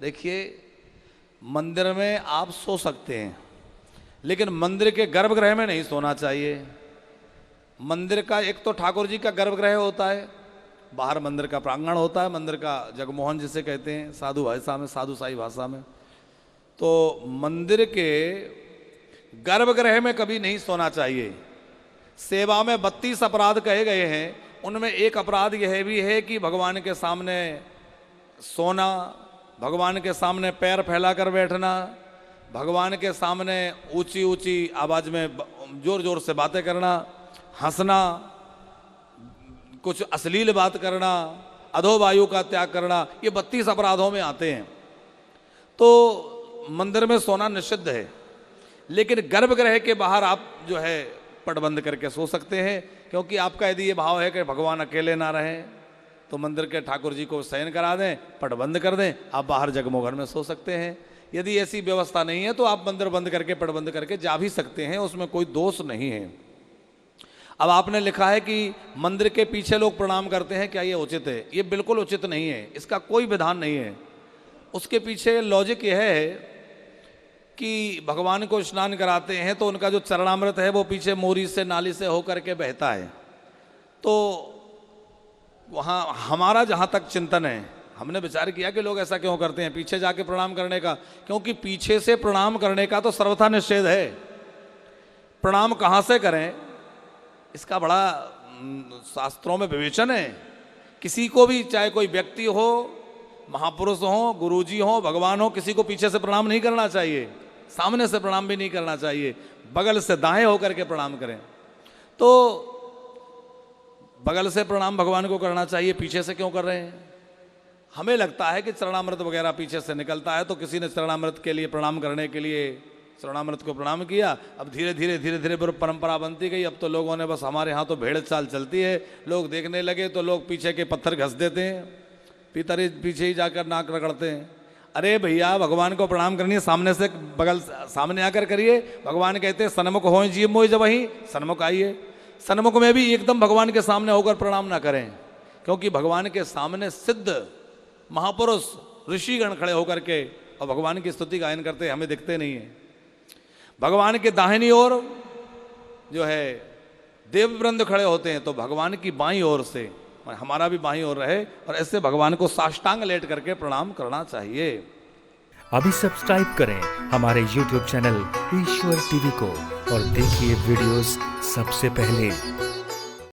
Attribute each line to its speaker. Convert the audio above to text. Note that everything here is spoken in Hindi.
Speaker 1: देखिए, मंदिर में आप सो सकते हैं, लेकिन मंदिर के गर्भगृह में नहीं सोना चाहिए। मंदिर का एक तो ठाकुर जी का गर्भगृह होता है, बाहर मंदिर का प्रांगण होता है, मंदिर का जगमोहन जिसे कहते हैं साधु भाषा में, साधु साई भाषा में। तो मंदिर के गर्भगृह में कभी नहीं सोना चाहिए। सेवा में 32 अपराध कहे गए हैं, उनमें एक अपराध यह भी है कि भगवान के सामने सोना, भगवान के सामने पैर फैलाकर बैठना, भगवान के सामने ऊंची ऊंची आवाज में जोर जोर से बातें करना, हंसना, कुछ अश्लील बात करना, अधोवायु का त्याग करना, ये 32 अपराधों में आते हैं। तो मंदिर में सोना निषिद्ध है, लेकिन गर्भगृह के बाहर आप जो है पट बंद करके सो सकते हैं, क्योंकि आपका यदि ये भाव है कि भगवान अकेले ना रहें तो मंदिर के ठाकुर जी को शयन करा दें, पट बंद कर दें, आप बाहर जगमोहन में सो सकते हैं। यदि ऐसी व्यवस्था नहीं है तो आप मंदिर बंद करके, पट बंद करके जा भी सकते हैं, उसमें कोई दोष नहीं है। अब आपने लिखा है कि मंदिर के पीछे लोग प्रणाम करते हैं, क्या ये उचित है? ये बिल्कुल उचित नहीं है, इसका कोई विधान नहीं है। उसके पीछे लॉजिक यह है कि भगवान को स्नान कराते हैं तो उनका जो चरणामृत है वो पीछे मोरी से, नाली से होकर के बहता है। तो वहाँ हमारा जहाँ तक चिंतन है, हमने विचार किया कि लोग ऐसा क्यों करते हैं पीछे जाके प्रणाम करने का, क्योंकि पीछे से प्रणाम करने का तो सर्वथा निषेध है। प्रणाम कहाँ से करें, इसका बड़ा शास्त्रों में विवेचन है। किसी को भी, चाहे कोई व्यक्ति हो, महापुरुष हो, गुरुजी हो, भगवान हो, किसी को पीछे से प्रणाम नहीं करना चाहिए, सामने से प्रणाम भी नहीं करना चाहिए, बगल से दाएं होकर के प्रणाम करें। तो बगल से प्रणाम भगवान को करना चाहिए, पीछे से क्यों कर रहे हैं? हमें लगता है कि चरणामृत वगैरह पीछे से निकलता है, तो किसी ने चरणामृत के लिए प्रणाम करने के लिए चरणामृत को प्रणाम किया। अब धीरे धीरे परंपरा बनती गई। अब तो लोगों ने बस, हमारे यहाँ तो भेड़ चाल चलती है, लोग देखने लगे तो लोग पीछे के पत्थर घस देते हैं, पीतर पीछे ही जाकर नाक रगड़ते हैं। अरे भैया, भगवान को प्रणाम करनी है, सामने से, बगल सामने आकर करिए। भगवान कहते हैं सन्मुख हो जीव मोह जब वही, सन्मुख आइए। सन्मुख में भी एकदम भगवान के सामने होकर प्रणाम ना करें, क्योंकि भगवान के सामने सिद्ध महापुरुष ऋषिगण खड़े होकर के और भगवान की स्तुति गायन करते हमें दिखते नहीं है। भगवान के दाहिनी ओर जो है देववृंद खड़े होते हैं, तो भगवान की बाईं ओर से हमारा भी बाईं ओर रहे, और ऐसे भगवान को साष्टांग लेट करके प्रणाम करना चाहिए।
Speaker 2: अभी सब्सक्राइब करें हमारे YouTube चैनल ईश्वर टीवी को और देखिए वीडियोस सबसे पहले।